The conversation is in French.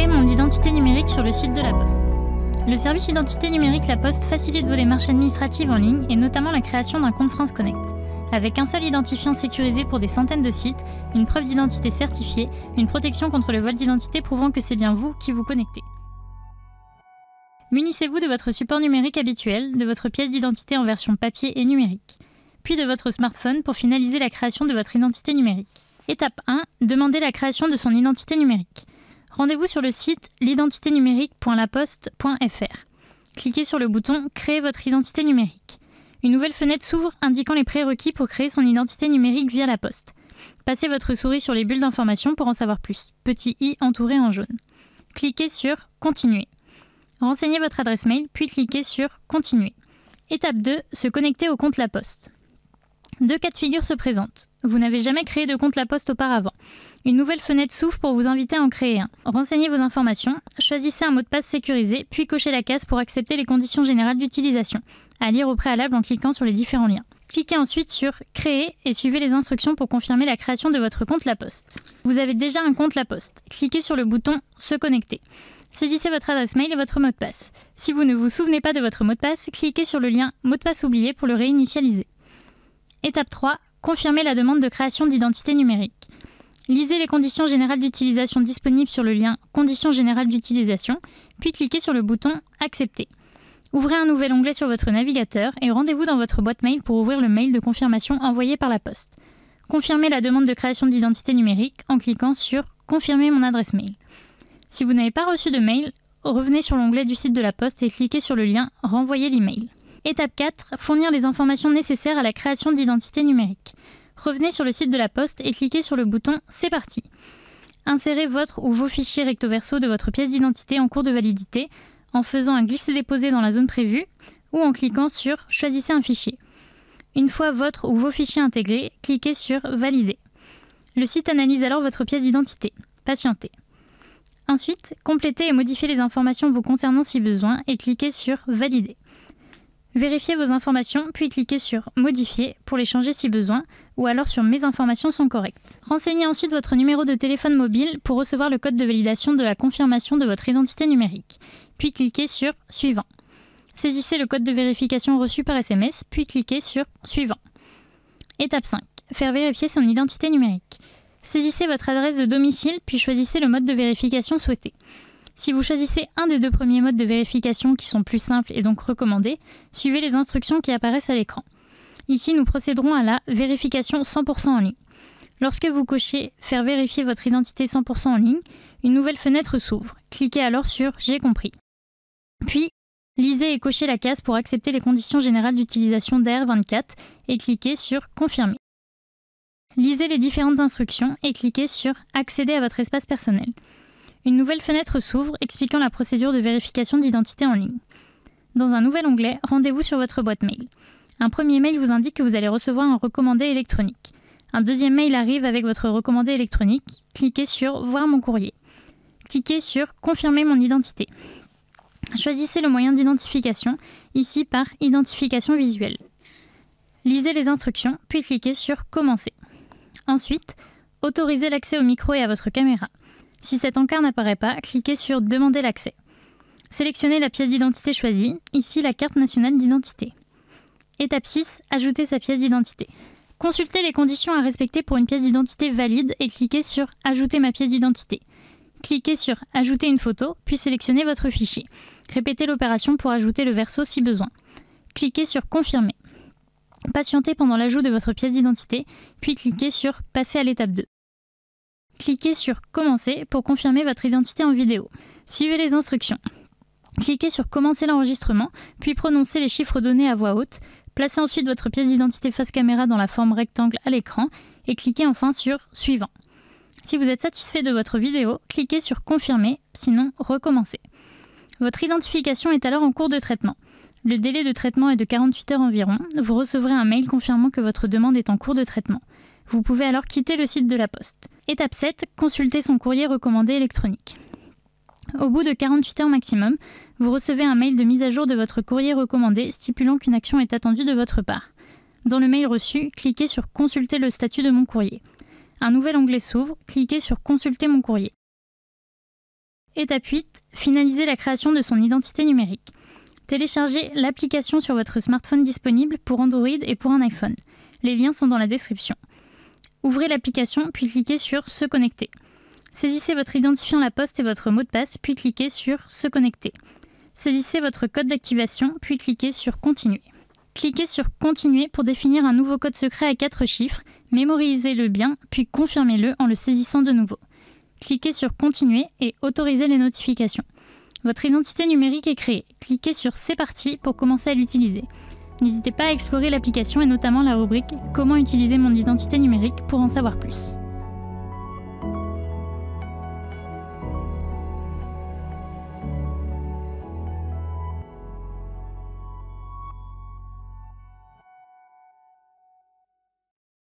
Créer mon identité numérique sur le site de La Poste. Le service identité numérique La Poste facilite vos démarches administratives en ligne et notamment la création d'un compte France Connect. Avec un seul identifiant sécurisé pour des centaines de sites, une preuve d'identité certifiée, une protection contre le vol d'identité prouvant que c'est bien vous qui vous connectez. Munissez-vous de votre support numérique habituel, de votre pièce d'identité en version papier et numérique, puis de votre smartphone pour finaliser la création de votre identité numérique. Étape 1. Demandez la création de son identité numérique. Rendez-vous sur le site l'identiténumérique.laposte.fr. Cliquez sur le bouton « Créer votre identité numérique ». Une nouvelle fenêtre s'ouvre indiquant les prérequis pour créer son identité numérique via La Poste. Passez votre souris sur les bulles d'information pour en savoir plus. Petit i entouré en jaune. Cliquez sur « Continuer ». Renseignez votre adresse mail, puis cliquez sur « Continuer ». Étape 2. Se connecter au compte La Poste. Deux cas de figure se présentent. Vous n'avez jamais créé de compte La Poste auparavant. Une nouvelle fenêtre s'ouvre pour vous inviter à en créer un. Renseignez vos informations, choisissez un mot de passe sécurisé, puis cochez la case pour accepter les conditions générales d'utilisation, à lire au préalable en cliquant sur les différents liens. Cliquez ensuite sur « Créer » et suivez les instructions pour confirmer la création de votre compte La Poste. Vous avez déjà un compte La Poste. Cliquez sur le bouton « Se connecter ». Saisissez votre adresse mail et votre mot de passe. Si vous ne vous souvenez pas de votre mot de passe, cliquez sur le lien « Mot de passe oublié » pour le réinitialiser. Étape 3. Confirmer la demande de création d'identité numérique. Lisez les conditions générales d'utilisation disponibles sur le lien « Conditions générales d'utilisation », puis cliquez sur le bouton « Accepter ». Ouvrez un nouvel onglet sur votre navigateur et rendez-vous dans votre boîte mail pour ouvrir le mail de confirmation envoyé par La Poste. Confirmez la demande de création d'identité numérique en cliquant sur « Confirmer mon adresse mail ». Si vous n'avez pas reçu de mail, revenez sur l'onglet du site de La Poste et cliquez sur le lien « Renvoyer l'email ». Étape 4. Fournir les informations nécessaires à la création d'identité numérique. Revenez sur le site de La Poste et cliquez sur le bouton « C'est parti ». Insérez votre ou vos fichiers recto verso de votre pièce d'identité en cours de validité en faisant un glisser-déposer dans la zone prévue ou en cliquant sur « Choisissez un fichier ». Une fois votre ou vos fichiers intégrés, cliquez sur « Valider ». Le site analyse alors votre pièce d'identité. Patientez. Ensuite, complétez et modifiez les informations vous concernant si besoin et cliquez sur « Valider ». Vérifiez vos informations, puis cliquez sur « Modifier » pour les changer si besoin, ou alors sur « Mes informations sont correctes ». Renseignez ensuite votre numéro de téléphone mobile pour recevoir le code de validation de la confirmation de votre identité numérique, puis cliquez sur « Suivant ». Saisissez le code de vérification reçu par SMS, puis cliquez sur « Suivant ». Étape 5. Faire vérifier son identité numérique. Saisissez votre adresse de domicile, puis choisissez le mode de vérification souhaité. Si vous choisissez un des deux premiers modes de vérification qui sont plus simples et donc recommandés, suivez les instructions qui apparaissent à l'écran. Ici, nous procéderons à la vérification 100% en ligne. Lorsque vous cochez « Faire vérifier votre identité 100% en ligne », une nouvelle fenêtre s'ouvre. Cliquez alors sur « J'ai compris ». Puis, lisez et cochez la case pour accepter les conditions générales d'utilisation d'AR24 et cliquez sur « Confirmer ». Lisez les différentes instructions et cliquez sur « Accéder à votre espace personnel ». Une nouvelle fenêtre s'ouvre expliquant la procédure de vérification d'identité en ligne. Dans un nouvel onglet, rendez-vous sur votre boîte mail. Un premier mail vous indique que vous allez recevoir un recommandé électronique. Un deuxième mail arrive avec votre recommandé électronique. Cliquez sur « Voir mon courrier ». Cliquez sur « Confirmer mon identité ». Choisissez le moyen d'identification, ici par « Identification visuelle ». Lisez les instructions, puis cliquez sur « Commencer ». Ensuite, autorisez l'accès au micro et à votre caméra. Si cet encart n'apparaît pas, cliquez sur « Demander l'accès ». Sélectionnez la pièce d'identité choisie, ici la carte nationale d'identité. Étape 6. Ajouter sa pièce d'identité. Consultez les conditions à respecter pour une pièce d'identité valide et cliquez sur « Ajouter ma pièce d'identité ». Cliquez sur « Ajouter une photo », puis sélectionnez votre fichier. Répétez l'opération pour ajouter le verso si besoin. Cliquez sur « Confirmer ». Patientez pendant l'ajout de votre pièce d'identité, puis cliquez sur « Passer à l'étape 2 ». Cliquez sur « Commencer » pour confirmer votre identité en vidéo. Suivez les instructions. Cliquez sur « Commencer l'enregistrement », puis prononcez les chiffres donnés à voix haute. Placez ensuite votre pièce d'identité face caméra dans la forme rectangle à l'écran et cliquez enfin sur « Suivant ». Si vous êtes satisfait de votre vidéo, cliquez sur « Confirmer », sinon « Recommencer ». Votre identification est alors en cours de traitement. Le délai de traitement est de 48 heures environ. Vous recevrez un mail confirmant que votre demande est en cours de traitement. Vous pouvez alors quitter le site de La Poste. Étape 7. Consulter son courrier recommandé électronique. Au bout de 48 heures maximum, vous recevez un mail de mise à jour de votre courrier recommandé stipulant qu'une action est attendue de votre part. Dans le mail reçu, cliquez sur « Consulter le statut de mon courrier ». Un nouvel onglet s'ouvre, cliquez sur « Consulter mon courrier ». Étape 8. Finaliser la création de son identité numérique. Téléchargez l'application sur votre smartphone disponible pour Android et pour un iPhone. Les liens sont dans la description. Ouvrez l'application, puis cliquez sur « Se connecter ». Saisissez votre identifiant La Poste et votre mot de passe, puis cliquez sur « Se connecter ». Saisissez votre code d'activation, puis cliquez sur « Continuer ». Cliquez sur « Continuer » pour définir un nouveau code secret à 4 chiffres, mémorisez-le bien, puis confirmez-le en le saisissant de nouveau. Cliquez sur « Continuer » et autorisez les notifications. Votre identité numérique est créée. Cliquez sur « C'est parti » pour commencer à l'utiliser. N'hésitez pas à explorer l'application et notamment la rubrique « Comment utiliser mon identité numérique » pour en savoir plus.